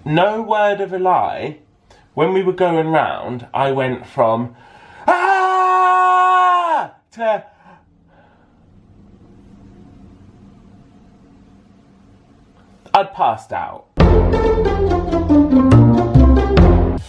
no word of a lie, when we were going round, I went from ah to I'd passed out.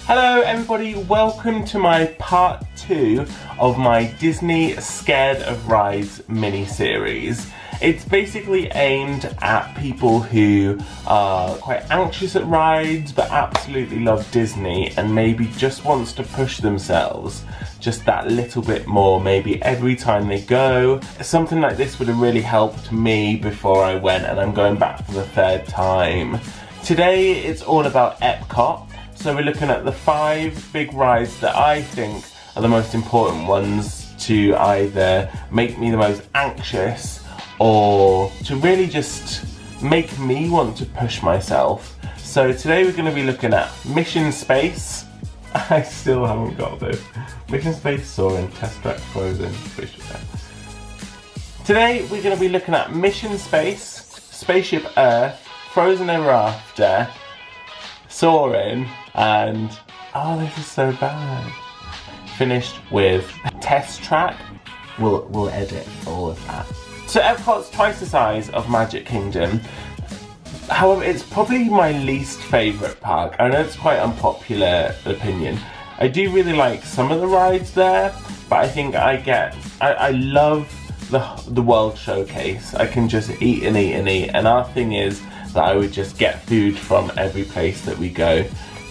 Hello everybody, welcome to my part 2 of my Disney Scared of Rides mini-series. It's basically aimed at people who are quite anxious at rides but absolutely love Disney and maybe just wants to push themselves just that little bit more, maybe every time they go. Something like this would have really helped me before I went, and I'm going back for the 3rd time. Today it's all about Epcot. So we're looking at the 5 big rides that I think are the most important ones to either make me the most anxious or to really just make me want to push myself. So today we're going to be looking at Mission Space. I still haven't got this. Mission Space, Soaring, Test Track, Frozen. Today we're going to be looking at Mission Space, Spaceship Earth, Frozen Ever After, Soaring, and oh, this is so bad. Finished with Test Track. We'll edit all of that. So Epcot's twice the size of Magic Kingdom. However, it's probably my least favourite park. I know it's quite unpopular opinion. I do really like some of the rides there, but I think I love the World Showcase. I can just eat and eat and eat, and our thing is that I would just get food from every place that we go.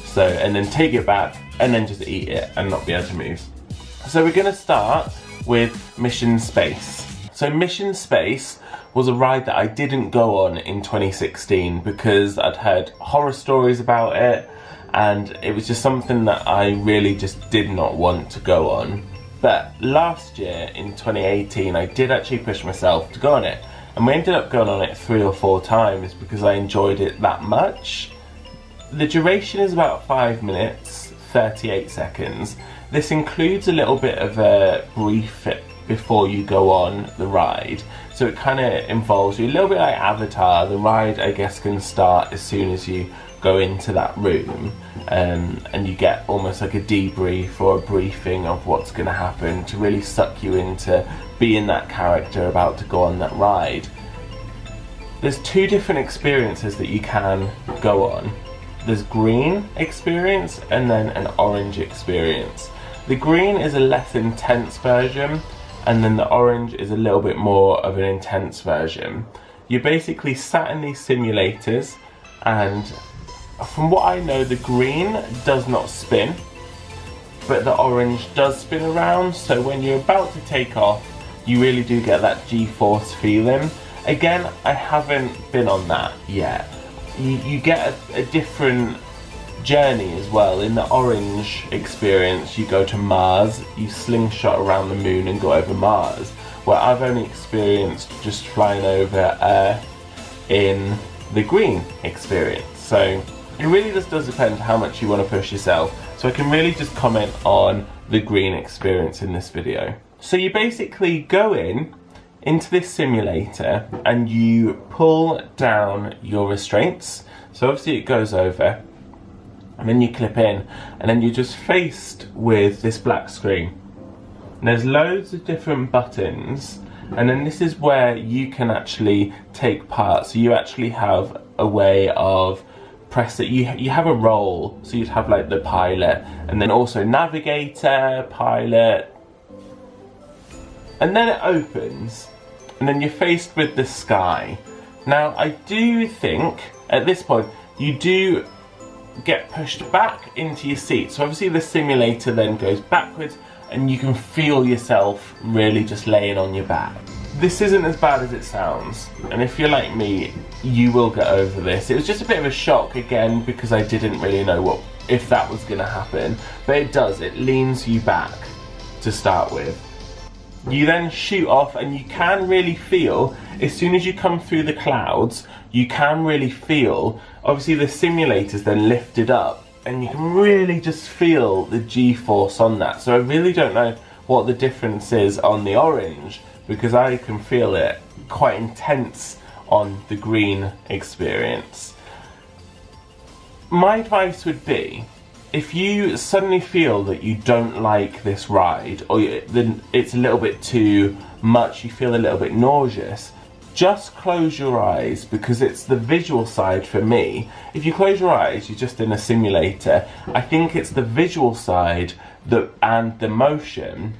So, and then take it back and then just eat it and not be able to move. So we're going to start with Mission Space. So Mission Space was a ride that I didn't go on in 2016 because I'd heard horror stories about it, and it was just something that I really just did not want to go on. But last year in 2018 I did actually push myself to go on it, and we ended up going on it 3 or 4 times because I enjoyed it that much. The duration is about 5 minutes, 38 seconds. This includes a little bit of a brief before you go on the ride. So it kind of involves you, a little bit like Avatar. The ride, I guess, can start as soon as you go into that room, and you get almost like a debrief or a briefing of what's going to happen to really suck you into being that character about to go on that ride. There's 2 different experiences that you can go on. There's green experience and then an orange experience. The green is a less intense version, and then the orange is a little bit more of an intense version. You're basically sat in these simulators, and from what I know, the green does not spin, but the orange does spin around. So when you're about to take off, you really do get that G-force feeling. Again, I haven't been on that yet. You get a different journey as well. In the orange experience, you go to Mars, you slingshot around the moon and go over Mars, where I've only experienced just flying over Earth in the green experience. So it really just does depend how much you want to push yourself. So I can really just comment on the green experience in this video. So you basically go into this simulator and you pull down your restraints. So obviously it goes over, and then you clip in, and then you're just faced with this black screen. And there's loads of different buttons, and then this is where you can actually take part. So you actually have a way of press it. You have a role, so you'd have like the pilot, and then also navigator, pilot, and then it opens, and then you're faced with the sky. Now I do think at this point you do get pushed back into your seat. So obviously the simulator then goes backwards and you can feel yourself really just laying on your back. This isn't as bad as it sounds, and if you're like me, you will get over this. It was just a bit of a shock again because I didn't really know if that was going to happen, but it does. It leans you back to start with. You then shoot off, and you can really feel, as soon as you come through the clouds, you can really feel, obviously the simulator's then lifted up, and you can really just feel the G-force on that. So I really don't know what the difference is on the orange, because I can feel it quite intense on the green experience. my advice would be, if you suddenly feel that you don't like this ride, or then it's a little bit too much, you feel a little bit nauseous, just close your eyes, because it's the visual side for me. If you close your eyes, you're just in a simulator. I think it's the visual side and the motion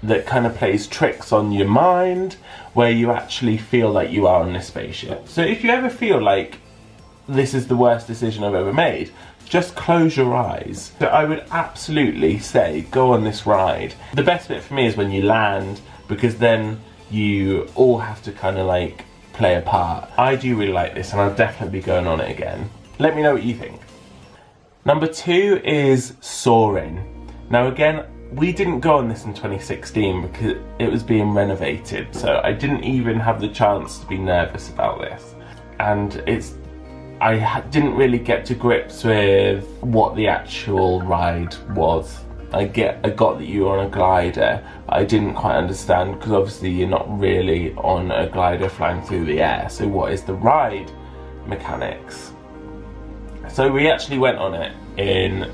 that kind of plays tricks on your mind, where you actually feel like you are on this spaceship. So if you ever feel like this is the worst decision I've ever made, just close your eyes. So I would absolutely say go on this ride. The best bit for me is when you land, because then you all have to kind of like play a part. I do really like this, and I'll definitely be going on it again. Let me know what you think. Number 2 is Soaring. Now again, we didn't go on this in 2016 because it was being renovated, so I didn't even have the chance to be nervous about this. And I didn't really get to grips with what the actual ride was. I got that you were on a glider, but I didn't quite understand, because obviously you're not really on a glider flying through the air, so what is the ride mechanics? So we actually went on it in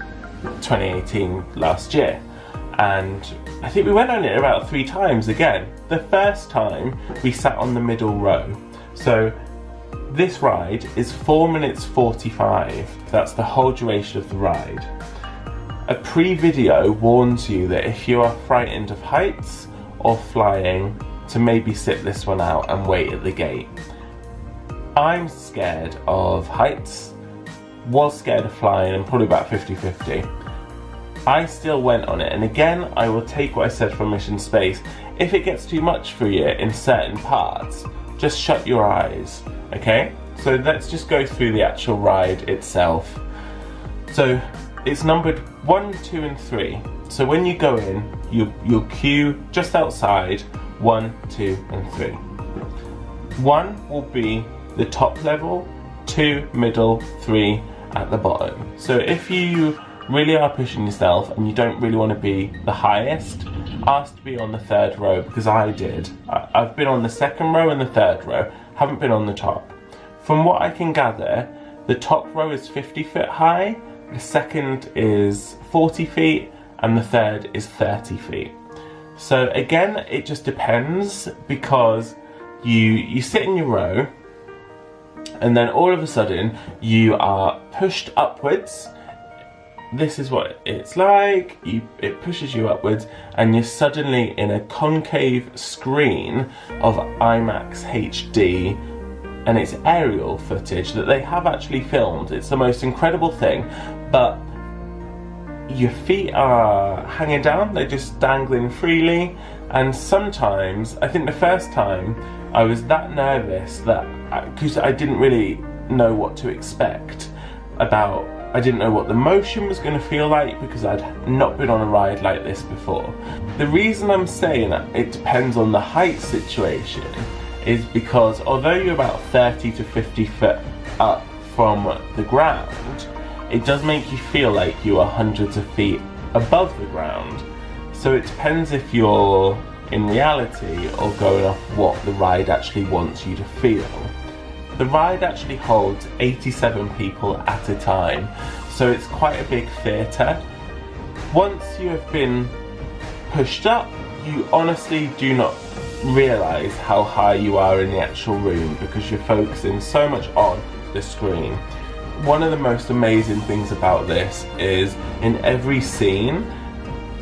2018, last year, and I think we went on it about 3 times again. The first time we sat on the middle row. So this ride is 4 minutes 45. That's the whole duration of the ride. A pre-video warns you that if you are frightened of heights or flying, to maybe sit this one out and wait at the gate. I'm scared of heights, was scared of flying, and probably about 50-50. I still went on it, and again, I will take what I said from Mission Space. If it gets too much for you in certain parts, just shut your eyes, okay? So let's just go through the actual ride itself. So it's numbered 1, 2 and 3. So when you go in, you'll queue just outside 1, 2 and 3. 1 will be the top level, 2 middle, 3 at the bottom. So if you really are pushing yourself and you don't really want to be the highest, ask to be on the 3rd row, because I did. I've been on the 2nd row and the 3rd row, haven't been on the top. From what I can gather, the top row is 50 feet high, the 2nd is 40 feet, and the 3rd is 30 feet. So again, it just depends, because you sit in your row, and then all of a sudden you are pushed upwards. This is what it's like. It pushes you upwards, and you're suddenly in a concave screen of IMAX HD, and it's aerial footage that they have actually filmed. It's the most incredible thing, but your feet are hanging down, they're just dangling freely, and sometimes, I think the first time, I was that nervous that, because I didn't really know what to expect about, I didn't know what the motion was going to feel like, because I'd not been on a ride like this before. The reason I'm saying that it depends on the height situation is because although you're about 30 to 50 foot up from the ground, it does make you feel like you are hundreds of feet above the ground. So it depends if you're in reality or going off what the ride actually wants you to feel. The ride actually holds 87 people at a time, so it's quite a big theatre. Once you have been pushed up, you honestly do not realise how high you are in the actual room, because you're focusing so much on the screen. One of the most amazing things about this is in every scene,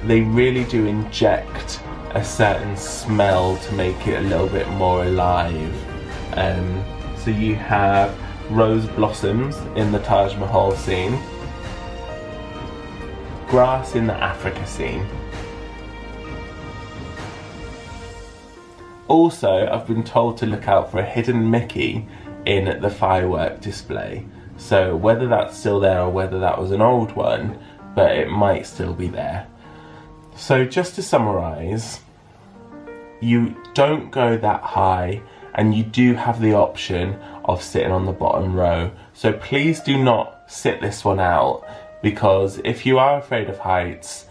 they really do inject a certain smell to make it a little bit more alive. So you have rose blossoms in the Taj Mahal scene, grass in the Africa scene. Also, I've been told to look out for a hidden Mickey in the firework display. So whether that's still there or whether that was an old one, but it might still be there. So just to summarise, you don't go that high, and you do have the option of sitting on the bottom row. So please do not sit this one out, because if you are afraid of heights,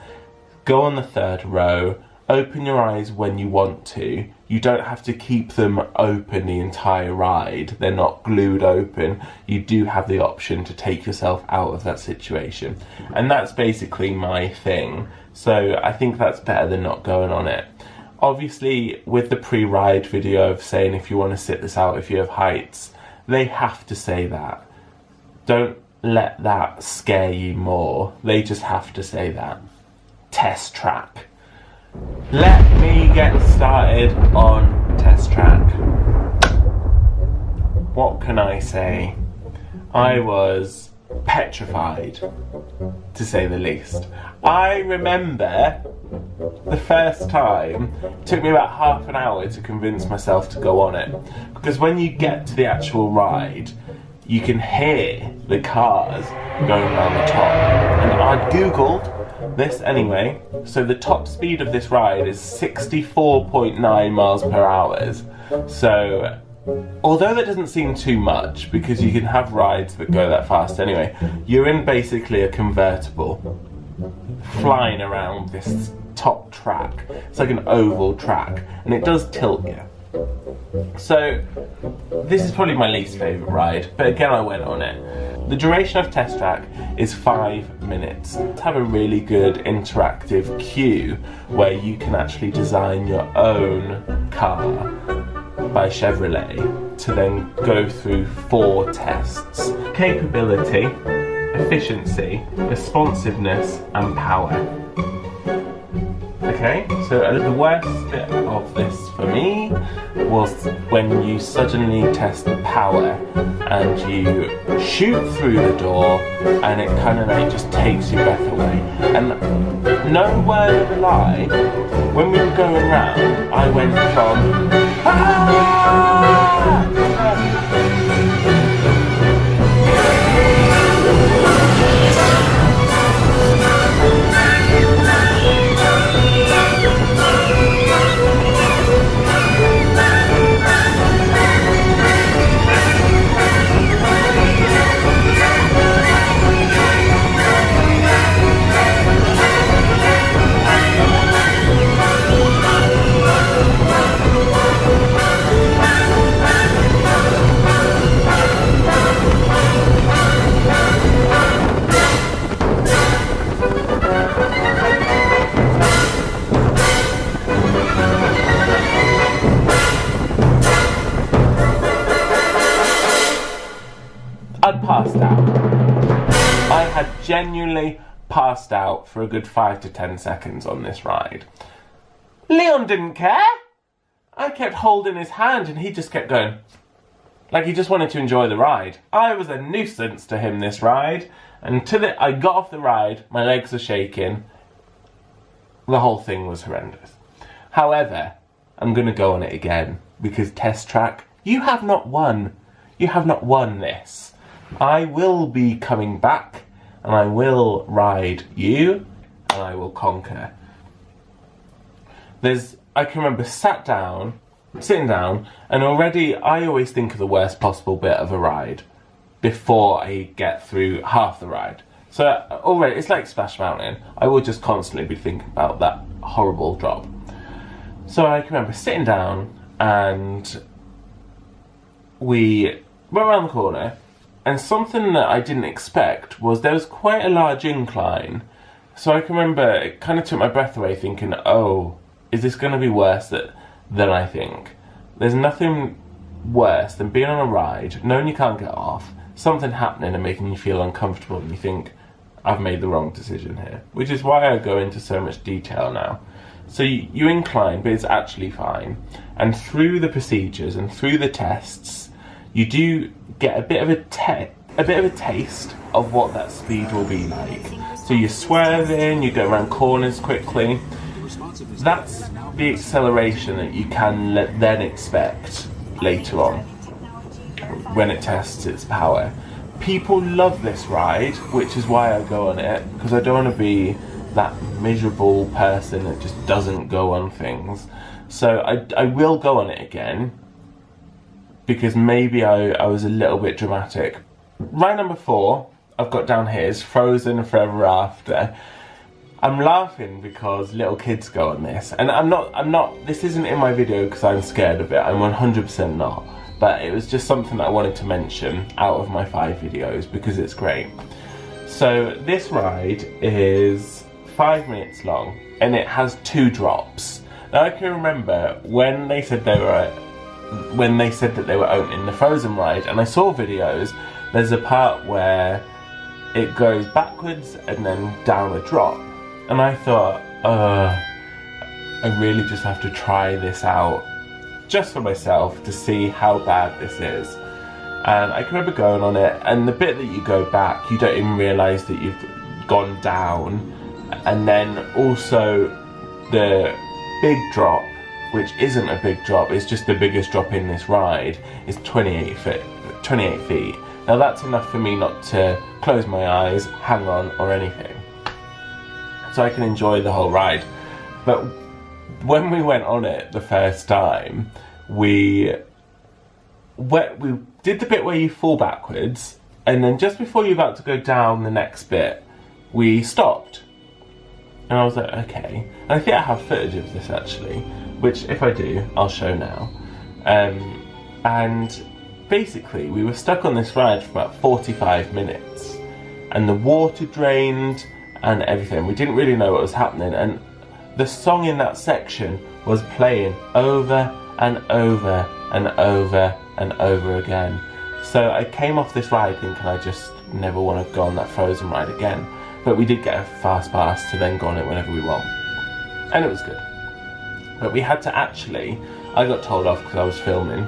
go on the 3rd row open your eyes when you want to. You don't have to keep them open the entire ride. They're not glued open. You do have the option to take yourself out of that situation. And that's basically my thing. So I think that's better than not going on it. Obviously, with the pre-ride video of saying if you want to sit this out, if you have heights, they have to say that. Don't let that scare you more. They just have to say that. Test track. Let me get started on test track. What can I say? I was petrified, to say the least. I remember the first time, it took me about half an hour to convince myself to go on it. Because when you get to the actual ride, you can hear the cars going around the top. And I googled this anyway, so the top speed of this ride is 64.9 miles per hour. So, although that doesn't seem too much, because you can have rides that go that fast anyway, you're in basically a convertible, flying around this top track. It's like an oval track, and it does tilt you. So, this is probably my least favourite ride, but again I went on it. The duration of test track is 5 minutes. Have a really good interactive queue where you can actually design your own car by Chevrolet to then go through 4 tests. Capability, efficiency, responsiveness and power. Okay, so the worst bit of this for me was when you suddenly test the power and you shoot through the door and it kind of like just takes your breath away. And no word of a lie, when we were going round, I went from I'd passed out. I had genuinely passed out for a good 5 to 10 seconds on this ride. Leon didn't care. I kept holding his hand and he just kept going. Like he just wanted to enjoy the ride. I was a nuisance to him this ride. And I got off the ride, my legs were shaking. The whole thing was horrendous. However, I'm going to go on it again. Because test track, you have not won. You have not won this. I will be coming back and I will ride you and I will conquer. I can remember sitting down, and already I always think of the worst possible bit of a ride before I get through half the ride. So already, it's like Splash Mountain. I will just constantly be thinking about that horrible drop. So I can remember sitting down and we went around the corner. And something that I didn't expect was there was quite a large incline. So I can remember it kind of took my breath away thinking, oh, is this going to be worse than I think? There's nothing worse than being on a ride, knowing you can't get off, something happening and making you feel uncomfortable and you think, I've made the wrong decision here. Which is why I go into so much detail now. So you incline, but it's actually fine. And through the procedures and through the tests, you do get a bit of a taste of what that speed will be like. So you swerve in, you go around corners quickly. That's the acceleration that you can then expect later on when it tests its power. People love this ride, which is why I go on it, because I don't want to be that miserable person that just doesn't go on things. So I will go on it again, because maybe I was a little bit dramatic. Ride number 4 I've got down here is Frozen Forever After. I'm laughing because little kids go on this, and I'm not, this isn't in my video because I'm scared of it, I'm 100% not, but it was just something that I wanted to mention out of my 5 videos because it's great. So this ride is 5 minutes long and it has 2 drops. Now I can remember when they said that they were opening the Frozen ride, and I saw videos, there's a part where it goes backwards and then down a drop. And I thought, I really just have to try this out, just for myself, to see how bad this is. And I can remember going on it, and the bit that you go back, you don't even realise that you've gone down. And then also the big drop, which isn't a big drop, it's just the biggest drop in this ride, is 28 feet. Now that's enough for me not to close my eyes, hang on, or anything. So I can enjoy the whole ride. But when we went on it the first time, we did the bit where you fall backwards, and then just before you're about to go down the next bit, we stopped. And I was like, okay. And I think I have footage of this actually, which if I do, I'll show now. And basically we were stuck on this ride for about 45 minutes, and the water drained and everything. We didn't really know what was happening, and the song in that section was playing over and over and over and over again. So I came off this ride thinking I just never want to go on that Frozen ride again. But we did get a fast pass to then go on it whenever we want, and it was good. But we had to actually, I got told off because I was filming,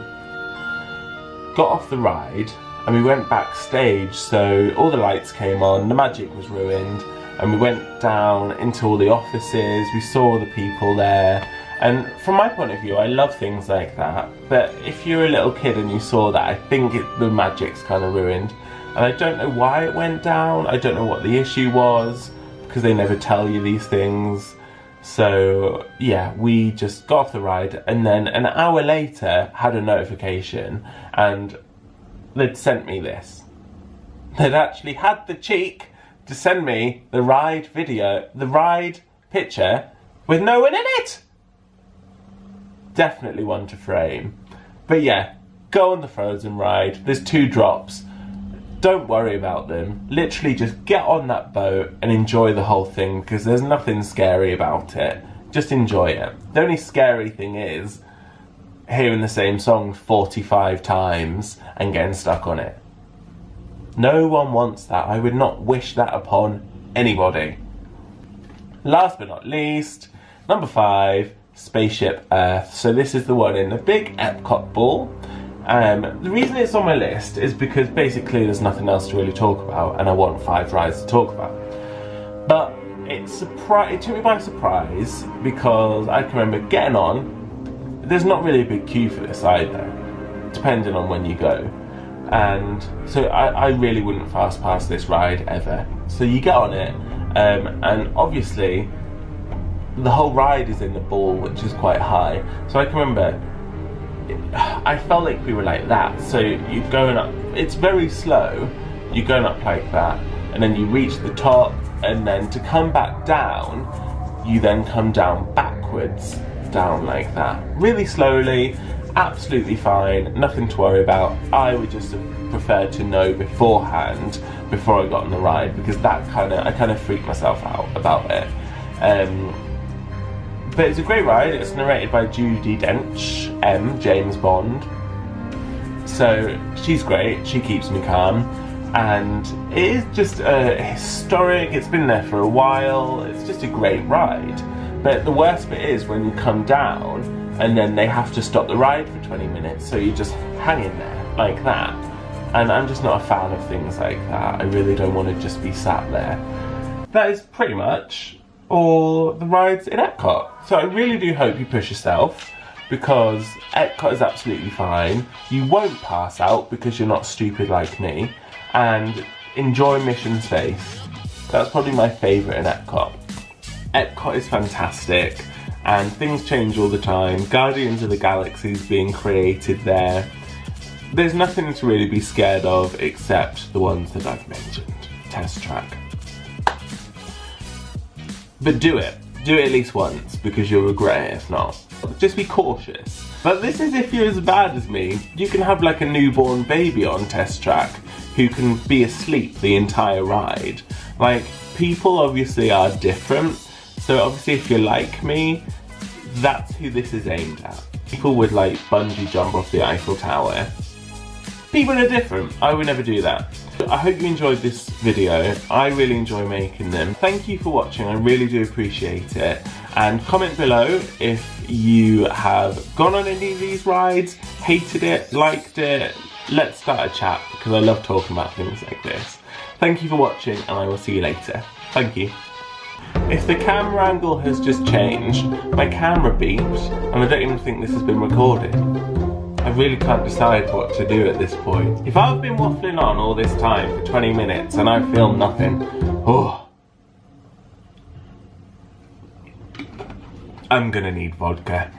got off the ride and we went backstage, so all the lights came on, the magic was ruined, and we went down into all the offices, we saw the people there, and from my point of view I love things like that, but if you're a little kid and you saw that, I think the magic's kind of ruined. And I don't know why it went down, I don't know what the issue was, because they never tell you these things. So yeah, we just got off the ride, and then an hour later had a notification, and they'd sent me this. They'd actually had the cheek to send me the ride video, the ride picture, with no one in it! Definitely one to frame. But yeah, go on the Frozen ride, there's 2 drops. Don't worry about them. Literally just get on that boat and enjoy the whole thing, because there's nothing scary about it. Just enjoy it. The only scary thing is hearing the same song 45 times and getting stuck on it. No one wants that. I would not wish that upon anybody. Last but not least, number 5, Spaceship Earth. So this is the one in the big Epcot ball. The reason it's on my list is because basically there's nothing else to really talk about, and I want 5 rides to talk about. But it took me by surprise, because I can remember getting on. There's not really a big queue for this either, depending on when you go. And so I really wouldn't fast pass this ride ever. So you get on it, and obviously the whole ride is in the ball, which is quite high. So I can remember, I felt like we were like that. So you're going up, it's very slow, you're going up like that, and then you reach the top, and then to come back down, you then come down backwards, down like that. Really slowly, absolutely fine, nothing to worry about. I would just have preferred to know beforehand, before I got on the ride, because that I kind of freaked myself out about it. But it's a great ride. It's narrated by Judi Dench, James Bond. So she's great, she keeps me calm. And it is just historic, it's been there for a while, it's just a great ride. But the worst bit is when you come down and then they have to stop the ride for 20 minutes, so you're just hanging there like that. And I'm just not a fan of things like that. I really don't want to just be sat there. That is pretty much all the rides in Epcot. So I really do hope you push yourself, because Epcot is absolutely fine. You won't pass out because you're not stupid like me, and enjoy Mission Space. That's probably my favourite in Epcot. Epcot is fantastic, and things change all the time. Guardians of the Galaxy is being created there. There's nothing to really be scared of except the ones that I've mentioned. Test track. But do it. Do it at least once, because you'll regret it if not. Just be cautious. But this is if you're as bad as me. You can have like a newborn baby on Test Track who can be asleep the entire ride. Like, people obviously are different. So obviously if you're like me, that's who this is aimed at. People would like bungee jump off the Eiffel Tower. People are different. I would never do that. I hope you enjoyed this video. I really enjoy making them. Thank you for watching. I really do appreciate it. And comment below if you have gone on any of these rides, hated it, liked it. Let's start a chat because I love talking about things like this. Thank you for watching and I will see you later. Thank you. If the camera angle has just changed, my camera beeps and I don't even think this has been recorded. I really can't decide what to do at this point. If I've been waffling on all this time for 20 minutes and I've filmed nothing, oh, I'm gonna need vodka.